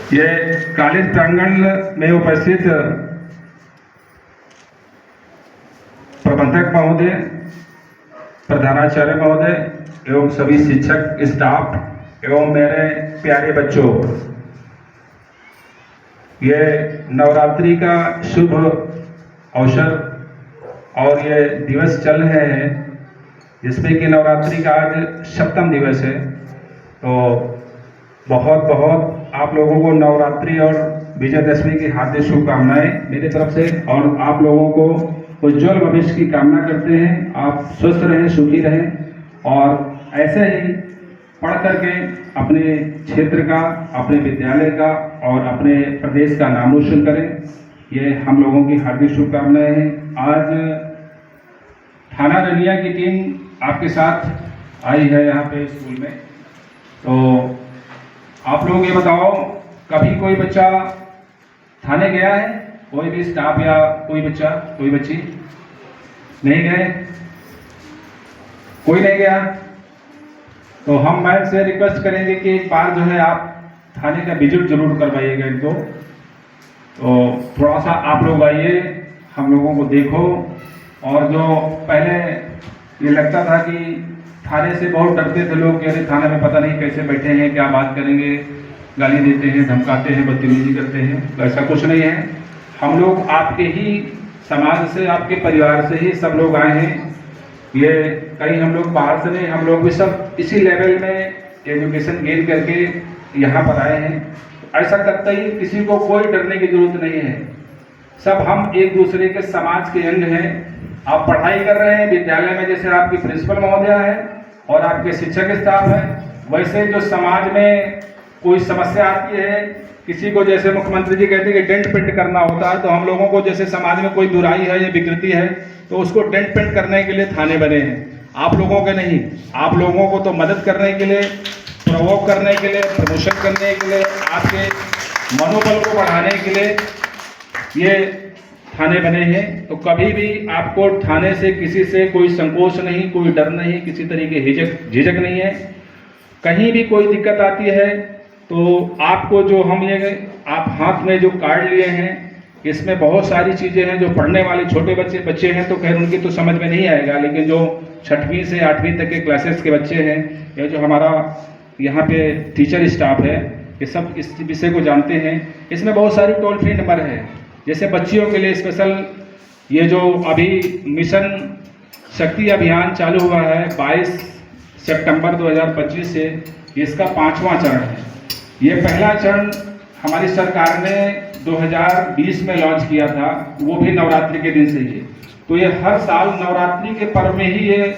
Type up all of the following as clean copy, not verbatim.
ये कॉलेज प्रांगण में उपस्थित प्रबंधक महोदय, प्रधानाचार्य महोदय एवं सभी शिक्षक स्टाफ एवं मेरे प्यारे बच्चों, ये नवरात्रि का शुभ अवसर और ये दिवस चल रहे हैं जिसमें कि नवरात्रि का आज सप्तम दिवस है। तो बहुत बहुत आप लोगों को नवरात्रि और विजयदशमी की हार्दिक शुभकामनाएं मेरी तरफ से, और आप लोगों को उज्जवल भविष्य की कामना करते हैं। आप स्वस्थ रहें, सुखी रहें और ऐसे ही पढ़ करके अपने क्षेत्र का, अपने विद्यालय का और अपने प्रदेश का नाम रोशन करें। ये हम लोगों की हार्दिक शुभकामनाएं हैं। आज थाना रनिया की टीम आपके साथ आई है यहाँ पे स्कूल में। तो आप लोग ये बताओ, कभी कोई बच्चा थाने गया है? कोई भी स्टाफ या कोई बच्चा, कोई बच्ची नहीं गए? कोई नहीं गया? तो हम मैम से रिक्वेस्ट करेंगे कि एक बार जो है आप थाने का विजिट जरूर करवाइएगा इनको। तो थोड़ा सा आप लोग आइए, हम लोगों को देखो। और जो पहले ये लगता था कि थाने से बहुत डरते थे लोग कि अरे थाने में पता नहीं कैसे बैठे हैं, क्या बात करेंगे, गाली देते हैं, धमकाते हैं, बदतमीजी करते हैं। तो ऐसा कुछ नहीं है। हम लोग आपके ही समाज से, आपके परिवार से ही सब लोग आए हैं। ये कहीं हम लोग बाहर से नहीं, हम लोग भी सब इसी लेवल में एजुकेशन गेन करके यहाँ पर आए हैं। ऐसा करते ही किसी को कोई डरने की जरूरत नहीं है। सब हम एक दूसरे के समाज के अंग हैं। आप पढ़ाई कर रहे हैं विद्यालय में, जैसे आपकी प्रिंसिपल महोदया है और आपके शिक्षक स्टाफ है, वैसे जो समाज में कोई समस्या आती है, किसी को जैसे मुख्यमंत्री जी कहते हैं कि डेंट पेंट करना होता है, तो हम लोगों को जैसे समाज में कोई बुराई है या विकृति है तो उसको डेंट पेंट करने के लिए थाने बने हैं। आप लोगों के नहीं, आप लोगों को तो मदद करने के लिए, प्रोवोक करने के लिए, प्रमोशन करने के लिए, आपके मनोबल को बढ़ाने के लिए ये थाने बने हैं। तो कभी भी आपको थाने से किसी से कोई संकोच नहीं, कोई डर नहीं, किसी तरीके झिझक नहीं है। कहीं भी कोई दिक्कत आती है तो आपको जो हम ये आप हाथ में जो कार्ड लिए हैं, इसमें बहुत सारी चीज़ें हैं। जो पढ़ने वाले छोटे बच्चे हैं तो खैर उनकी तो समझ में नहीं आएगा, लेकिन जो 6वीं से 8वीं तक के क्लासेस के बच्चे हैं या जो हमारा यहाँ पे टीचर स्टाफ है, ये सब इस विषय को जानते हैं। इसमें बहुत सारी टोल फ्री नंबर है। जैसे बच्चियों के लिए स्पेशल ये जो अभी मिशन शक्ति अभियान चालू हुआ है 22 सितंबर 2025 से, इसका 5वां चरण है। ये पहला चरण हमारी सरकार ने 2020 में लॉन्च किया था, वो भी नवरात्रि के दिन से ही। तो ये हर साल नवरात्रि के पर्व में ही ये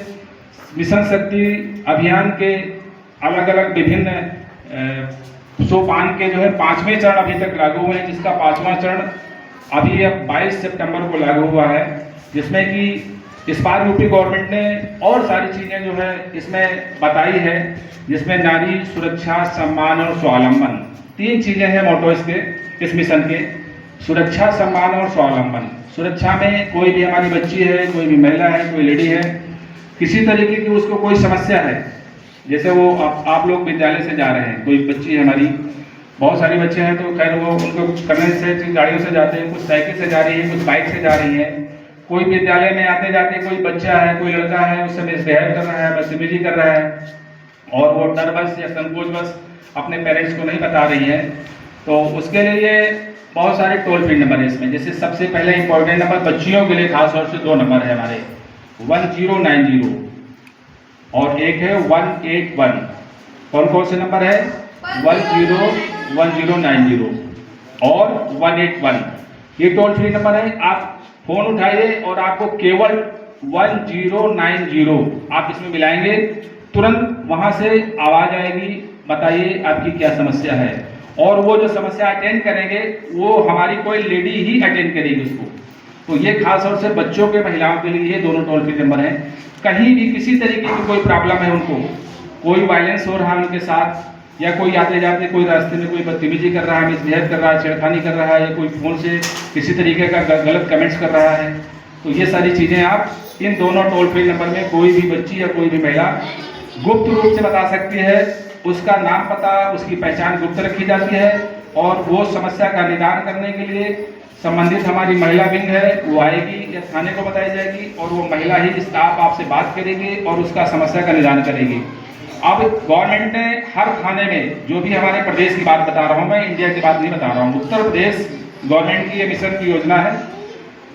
मिशन शक्ति अभियान के अलग अलग विभिन्न सोपान के जो है 5वें चरण अभी तक लागू हुए हैं, जिसका 5वां चरण अभी अब 22 सितंबर को लागू हुआ है, जिसमें कि इस बार यूपी गवर्नमेंट ने और सारी चीज़ें जो है इसमें बताई है, जिसमें नारी सुरक्षा, सम्मान और स्वावलंबन, 3 चीज़ें हैं मोटो इस मिशन के। सुरक्षा, सम्मान और स्वावलंबन। सुरक्षा में कोई भी हमारी बच्ची है, कोई भी महिला है, कोई लेडी है, किसी तरीके की उसको कोई समस्या है, जैसे वो आप लोग विद्यालय से जा रहे हैं, कोई बच्ची है हमारी, बहुत सारे बच्चे हैं तो खैर वो उनको कन्वेंस से गाड़ियों से जाते हैं, कुछ साइकिल से जा रही है, कुछ बाइक से जा रही है। कोई विद्यालय में आते जाते कोई बच्चा है, कोई लड़का है, उससे मिसबिहेव कर रहा है, बदतमीजी कर रहा है और वो डरवश या संकोचवश अपने पेरेंट्स को नहीं बता रही है। तो उसके लिए बहुत सारे टोल फ्री नंबर है इसमें। जैसे सबसे पहले इंपॉर्टेंट नंबर बच्चियों के लिए खास तौर से 2 नंबर है हमारे, 1090 और एक है 181। कौन कौन से नंबर है? 1090 और 181। ये टोल फ्री नंबर है। आप फोन उठाइए और आपको केवल 1090 आप इसमें मिलाएंगे, तुरंत वहां से आवाज आएगी, बताइए आपकी क्या समस्या है। और वो जो समस्या अटेंड करेंगे वो हमारी कोई लेडी ही अटेंड करेगी उसको। तो ये खास तौर से बच्चों के, महिलाओं के लिए ये दोनों टोल फ्री नंबर हैं। कहीं भी किसी तरीके की कोई प्रॉब्लम है, उनको कोई वायलेंस हो रहा है उनके साथ, या कोई आते जाते कोई रास्ते में कोई बदतमीजी कर रहा है, मिसबिहेव कर रहा है, छेड़खानी कर रहा है, या कोई फोन से किसी तरीके का गलत कमेंट्स कर रहा है, तो ये सारी चीज़ें आप इन दोनों टोल फ्री नंबर में कोई भी बच्ची या कोई भी महिला गुप्त रूप से बता सकती है। उसका नाम पता, उसकी पहचान गुप्त रखी जाती है और वो समस्या का निदान करने के लिए संबंधित हमारी महिला विंग है वो आएगी या थाने को बताई जाएगी और वो महिला ही स्टाफ आपसे बात करेगी और उसका समस्या का निदान करेगी। अब गवर्नमेंट ने हर थाने में, जो भी हमारे प्रदेश की बात बता रहा हूँ मैं, इंडिया की बात नहीं बता रहा हूँ, उत्तर प्रदेश गवर्नमेंट की ये मिशन की योजना है।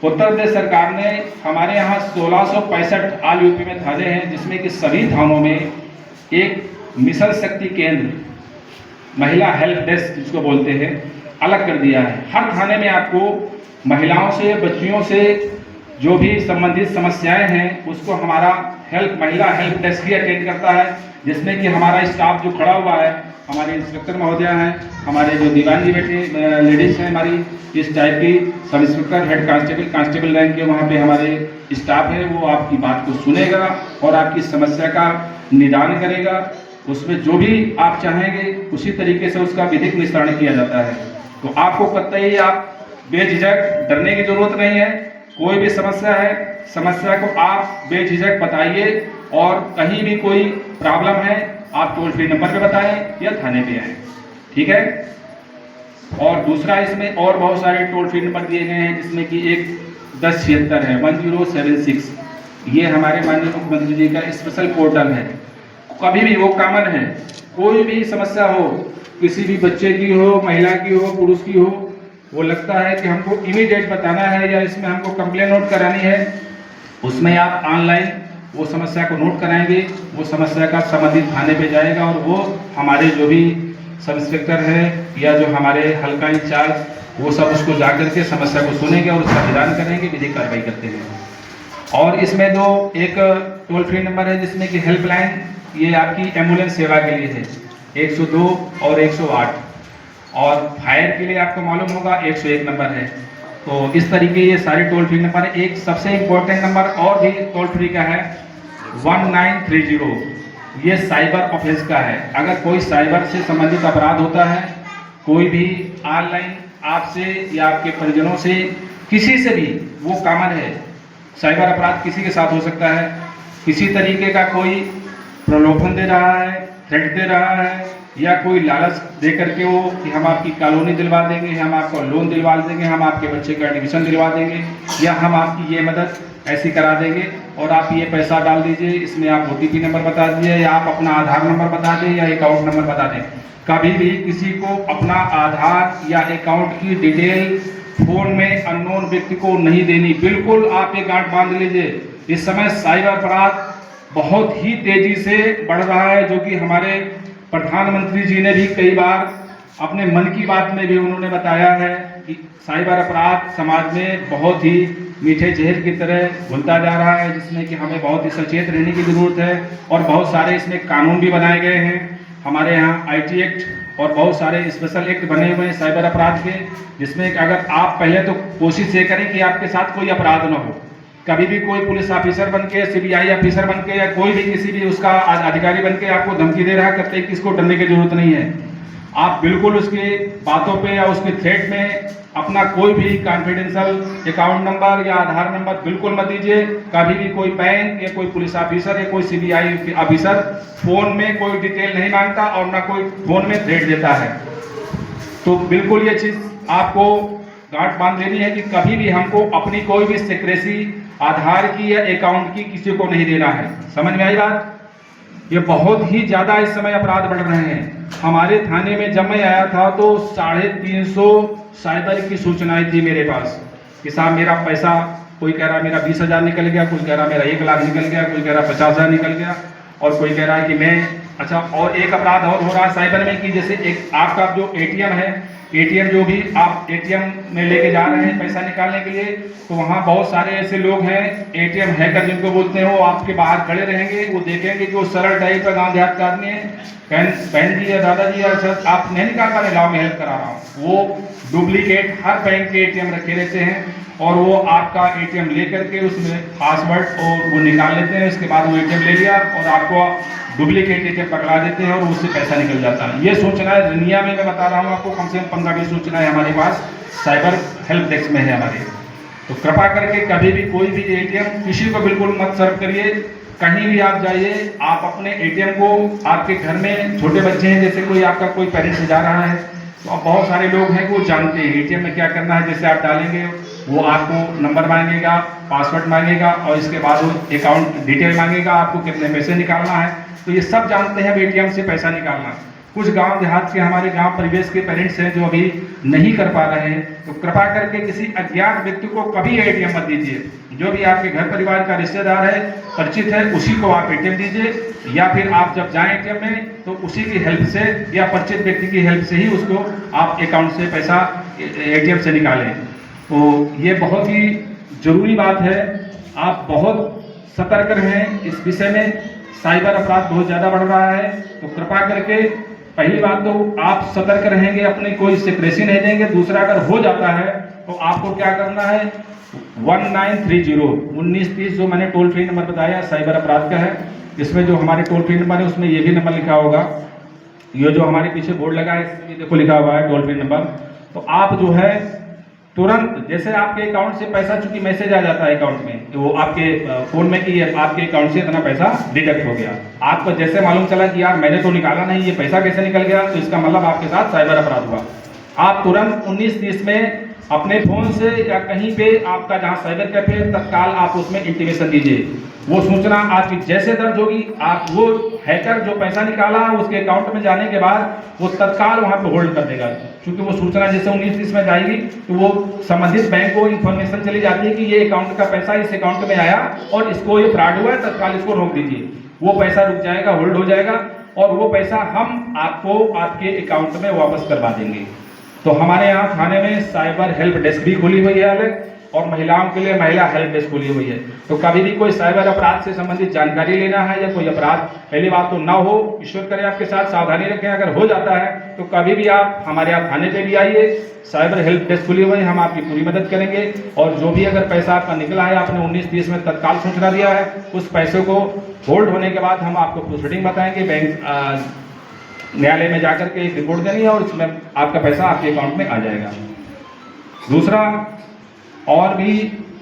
उत्तर प्रदेश सरकार ने हमारे यहाँ 1665 ऑल यूपी में थाने हैं, जिसमें कि सभी थानों में एक मिशन शक्ति केंद्र, महिला हेल्प डेस्क जिसको बोलते हैं, अलग कर दिया है। हर थाने में आपको महिलाओं से, बच्चियों से जो भी संबंधित समस्याएं हैं उसको हमारा महिला हेल्प डेस्क ही अटेंड करता है, जिसमें कि हमारा स्टाफ जो खड़ा हुआ है, हमारे इंस्पेक्टर महोदय हैं, हमारे जो दीवानी बेटे लेडीज हैं, हमारी इस टाइप की sub inspector, head constable rank के वहाँ पे हमारे स्टाफ है, वो आपकी बात को सुनेगा और आपकी समस्या का निदान करेगा। उसमें जो भी आप चाहेंगे उसी तरीके से उसका विधिक निस्तारण किया जाता है। तो आपको कतई आप बेझिझक डरने की जरूरत नहीं है। कोई भी समस्या है, समस्या को आप बेझिझक बताइए और कहीं भी कोई प्रॉब्लम है आप टोल फ्री नंबर पे बताएं या थाने पे आएं, ठीक है। और दूसरा, इसमें और बहुत सारे टोल फ्री नंबर दिए गए हैं, जिसमें कि एक 1076 है, 1076। ये हमारे माननीय मुख्यमंत्री जी का स्पेशल पोर्टल है। कभी भी वो कॉमन है, कोई भी समस्या हो, किसी भी बच्चे की हो, महिला की हो, पुरुष की हो, वो लगता है कि हमको इमीडिएट बताना है या इसमें हमको कंप्लेन नोट करानी है, उसमें आप ऑनलाइन वो समस्या को नोट कराएंगे, वो समस्या का संबंधित थाने पे जाएगा और वो हमारे जो भी सब इंस्पेक्टर है या जो हमारे हल्का इंचार्ज, वो सब उसको जा करके समस्या को सुनेंगे और उसका निदान करेंगे, विधिक कार्रवाई करते हैं। और इसमें एक टोल फ्री नंबर है जिसमें कि हेल्पलाइन, ये आपकी एम्बुलेंस सेवा के लिए है, 102 और 108, और फायर के लिए आपको मालूम होगा 101 नंबर है। तो इस तरीके ये सारे टोल फ्री नंबर है। एक सबसे इम्पोर्टेंट नंबर और भी टोल फ्री का है 1930, ये साइबर ऑफेंस का है। अगर कोई साइबर से संबंधित अपराध होता है, कोई भी ऑनलाइन आपसे या आपके परिजनों से, किसी से भी, वो कॉमन है, साइबर अपराध किसी के साथ हो सकता है। किसी तरीके का कोई प्रलोभन दे रहा है, थ्रेट दे रहा है, या कोई लालच दे करके वो कि हम आपकी कॉलोनी दिलवा देंगे, हम आपको लोन दिलवा देंगे, हम आपके बच्चे का एडमिशन दिलवा देंगे, या हम आपकी ये मदद ऐसी करा देंगे और आप ये पैसा डाल दीजिए, इसमें आप OTP नंबर बता दीजिए या आप अपना आधार नंबर बता दें या अकाउंट नंबर बता दें। कभी भी किसी को अपना आधार या अकाउंट की डिटेल फोन में अननोन व्यक्ति को नहीं देनी। बिल्कुल आप ये गांठ बांध लीजिए। इस समय साइबर अपराध बहुत ही तेजी से बढ़ रहा है, जो कि हमारे प्रधानमंत्री जी ने भी कई बार अपने मन की बात में भी उन्होंने बताया है कि साइबर अपराध समाज में बहुत ही मीठे जहर की तरह घुलता जा रहा है, जिसमें कि हमें बहुत ही सचेत रहने की जरूरत है। और बहुत सारे इसमें कानून भी बनाए गए हैं हमारे यहाँ, IT एक्ट और बहुत सारे स्पेशल एक्ट बने हुए हैं साइबर अपराध के, जिसमें अगर आप पहले तो कोशिश ये करें कि आपके साथ कोई अपराध न हो। कभी भी कोई पुलिस ऑफिसर बन के, CBI ऑफिसर बन के, या कोई भी किसी भी उसका अधिकारी बन के आपको धमकी दे रहा है, कतई किसको डरने की जरूरत नहीं है। आप बिल्कुल उसकी बातों पे या उसके थ्रेट में अपना कोई भी कॉन्फिडेंशियल अकाउंट नंबर या आधार नंबर बिल्कुल मत दीजिए। कभी भी कोई बैंक या कोई पुलिस ऑफिसर या कोई CBI ऑफिसर फोन में कोई डिटेल नहीं मांगता और ना कोई फोन में थ्रेट देता है। तो बिल्कुल ये चीज आपको गांठ बांध लेनी है कि कभी भी हमको अपनी कोई भी सिक्रेसी आधार की या अकाउंट की किसी को नहीं देना है। समझ में आई बात? ये बहुत ही ज्यादा इस समय अपराध बढ़ रहे हैं। हमारे थाने में जब मैं आया था तो 350 साइबर की सूचनाएं थी मेरे पास कि साहब मेरा पैसा, कोई कह रहा मेरा 20,000 निकल गया, कोई कह रहा मेरा 1 लाख निकल गया, कोई कह रहा 50,000 निकल गया, और कोई कह रहा है कि मैं अच्छा। और एक अपराध और हो रहा है साइबर में कि जैसे एक आपका जो ATM है, ATM जो भी आप ATM में लेके जा रहे हैं पैसा निकालने के लिए, तो वहाँ बहुत सारे ऐसे लोग हैं ATM हैकर जिनको बोलते हैं, वो आपके बाहर खड़े रहेंगे, वो देखेंगे कि वो सरल टाइप का गाँव देहात का आदमी है, बहन जी या दादाजी या सर आप नहीं निकाल पा रहे, लाओ मैं हेल्प करा रहा हूँ। वो डुप्लीकेट हर बैंक के ATM रखे रहते हैं और वो आपका ATM ले करके उसमें पासवर्ड और वो निकाल लेते हैं। उसके बाद वो ATM ले लिया और आपको डुप्लीकेट ATM पकड़ा देते हैं और उससे पैसा निकल जाता है। ये सूचनाएं दुनिया में मैं बता रहा हूँ आपको, कम से कम 15-20 सूचनाएं हमारे पास साइबर हेल्प डेस्क में है हमारे। तो कृपा करके कभी भी कोई भी ATM किसी को बिल्कुल मत सर्व करिए। कहीं भी आप जाइए, आप अपने ATM को, आपके घर में छोटे बच्चे हैं, जैसे कोई आपका कोई पेरेंट्स जा रहा है, तो अब बहुत सारे लोग हैं वो जानते हैं एटीएम में क्या करना है। जैसे आप डालेंगे वो आपको नंबर मांगेगा, पासवर्ड मांगेगा और इसके बाद वो अकाउंट डिटेल मांगेगा, आपको कितने पैसे निकालना है। तो ये सब जानते हैं अब एटीएम से पैसा निकालना। कुछ गांव देहात के हमारे गांव परिवेश के पेरेंट्स हैं जो अभी नहीं कर पा रहे हैं, तो कृपा करके किसी अज्ञात व्यक्ति को कभी एटीएम मत दीजिए। जो भी आपके घर परिवार का रिश्तेदार है, परिचित है, उसी को आप एटीएम दीजिए, या फिर आप जब जाएं एटीएम में तो उसी की हेल्प से या परिचित व्यक्ति की हेल्प से ही उसको आप अकाउंट से पैसा एटीएम से निकालें। तो ये बहुत ही जरूरी बात है, आप बहुत सतर्क रहें इस विषय में। साइबर अपराध बहुत ज़्यादा बढ़ रहा है, तो कृपा करके पहली बात तो आप सतर्क रहेंगे, अपनी कोई सिक्रेसी नहीं देंगे। दूसरा, अगर हो जाता है तो आपको क्या करना है, 1930 जो मैंने टोल फ्री नंबर बताया साइबर अपराध का है, इसमें जो हमारे टोल फ्री नंबर है उसमें ये भी नंबर लिखा होगा, ये जो हमारे पीछे बोर्ड लगा है इसमें देखो लिखा हुआ है टोल फ्री नंबर। तो आप जो है तुरंत, जैसे आपके अकाउंट से पैसा, चूंकि मैसेज आ जाता है अकाउंट में, तो वो आपके फोन में कि आपके अकाउंट से इतना पैसा डिडक्ट हो गया, आपको जैसे मालूम चला कि यार मैंने तो निकाला नहीं, ये पैसा कैसे निकल गया, तो इसका मतलब आपके साथ साइबर अपराध हुआ। आप तुरंत 1930 में अपने फोन से या कहीं पे आपका जहां साइबर कैफे है, तत्काल आप उसमें इंटीमेशन दीजिए। वो सूचना आपकी जैसे दर्ज होगी, आप वो हैकर जो पैसा निकाला उसके अकाउंट में जाने के बाद वो तत्काल वहां पे होल्ड कर देगा, क्योंकि वो सूचना जैसे 1930 में जाएगी तो वो संबंधित बैंक को इन्फॉर्मेशन चली जाती है कि ये अकाउंट का पैसा इस अकाउंट में आया और इसको ये फ्रॉड हुआ है, तत्काल इसको रोक दीजिए। वो पैसा रुक जाएगा, होल्ड हो जाएगा और वो पैसा हम आपको आपके अकाउंट में वापस करवा देंगे। तो हमारे यहाँ थाने में साइबर हेल्प डेस्क भी खुली हुई है अलग, और महिलाओं के लिए महिला हेल्प डेस्क खुली हुई है। तो कभी भी कोई साइबर अपराध से संबंधित जानकारी लेना है या कोई अपराध, पहली बात तो ना हो, ईश्वर करे आपके साथ, सावधानी रखें। अगर हो जाता है तो कभी भी आप हमारे यहाँ थाने पे भी आइए, साइबर हेल्प डेस्क खुली हुई है, हम आपकी पूरी मदद करेंगे। और जो भी अगर पैसा आपका निकला है, आपने 1930 में तत्काल सूचना दिया है, उस पैसे को होल्ड होने के बाद हम आपको प्रोसीडिंग बताएंगे, बैंक न्यायालय में जाकर के एक रिपोर्ट देनी है और उसमें आपका पैसा आपके अकाउंट में आ जाएगा। दूसरा, और भी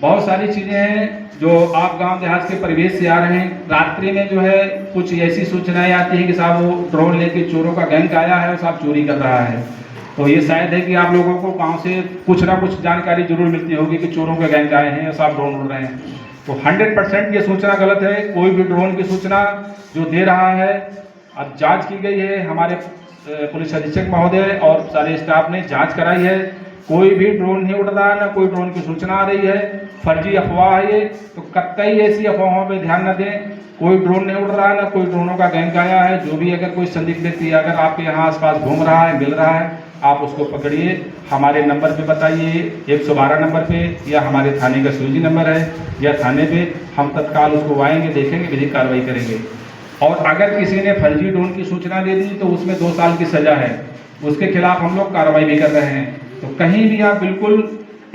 बहुत सारी चीज़ें हैं जो आप गांव देहात के परिवेश से आ रहे हैं। रात्रि में जो है कुछ ऐसी सूचनाएं आती हैं कि साहब वो ड्रोन लेके चोरों का गैंग आया है और साहब चोरी कर रहा है। तो ये शायद है कि आप लोगों को गांव से कुछ ना कुछ जानकारी जरूर मिलती होगी कि चोरों के गैंग आए हैं और साहब ड्रोन उड़ रहे हैं। तो 100% ये सूचना गलत है। कोई भी ड्रोन की सूचना जो दे रहा है, अब जांच की गई है, हमारे पुलिस अधीक्षक महोदय और सारे स्टाफ ने जांच कराई है, कोई भी ड्रोन नहीं उड़ रहा है, ना कोई ड्रोन की सूचना आ रही है, फर्जी अफवाह है ये। तो कतई ऐसी अफवाहों पे ध्यान न दें, कोई ड्रोन नहीं उड़ रहा है, ना कोई ड्रोनों का गैंग आया है। जो भी अगर कोई संदिग्ध व्यक्ति अगर आपके यहाँ आसपास घूम रहा है, मिल रहा है, आप उसको पकड़िए, हमारे नंबर पे बताइए, 112 नंबर पे, या हमारे थाने का सूची नंबर है या थाने पे, हम तत्काल उसको आएंगे, देखेंगे, विधिक कार्रवाई करेंगे। और अगर किसी ने फर्जी ड्रोन की सूचना दे दी तो उसमें 2 साल की सजा है, उसके खिलाफ हम लोग कार्रवाई भी कर रहे हैं। तो कहीं भी आप बिल्कुल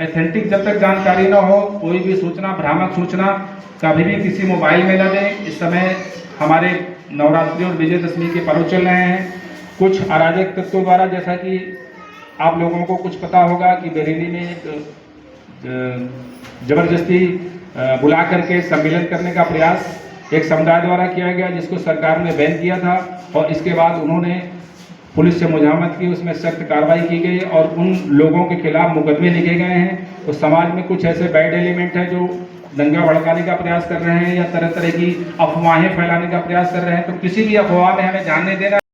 एथेंटिक जब तक जानकारी ना हो, कोई भी सूचना, भ्रामक सूचना कभी भी किसी मोबाइल में न दें। इस समय हमारे नवरात्रि और विजयदशमी के पर्व चल रहे हैं। कुछ अराजक तत्वों द्वारा, जैसा कि आप लोगों को कुछ पता होगा कि बरेली में एक जबरदस्ती बुला करके सम्मेलन करने का प्रयास एक समुदाय द्वारा किया गया, जिसको सरकार ने बैन किया था, और इसके बाद उन्होंने पुलिस से मुजाहमत की, उसमें सख्त कार्रवाई की गई और उन लोगों के खिलाफ मुकदमे लिखे गए हैं। तो समाज में कुछ ऐसे बैड एलिमेंट हैं जो दंगा भड़काने का प्रयास कर रहे हैं या तरह तरह की अफवाहें फैलाने का प्रयास कर रहे हैं। तो किसी भी अफवाह में हमें ध्यान नहीं देना।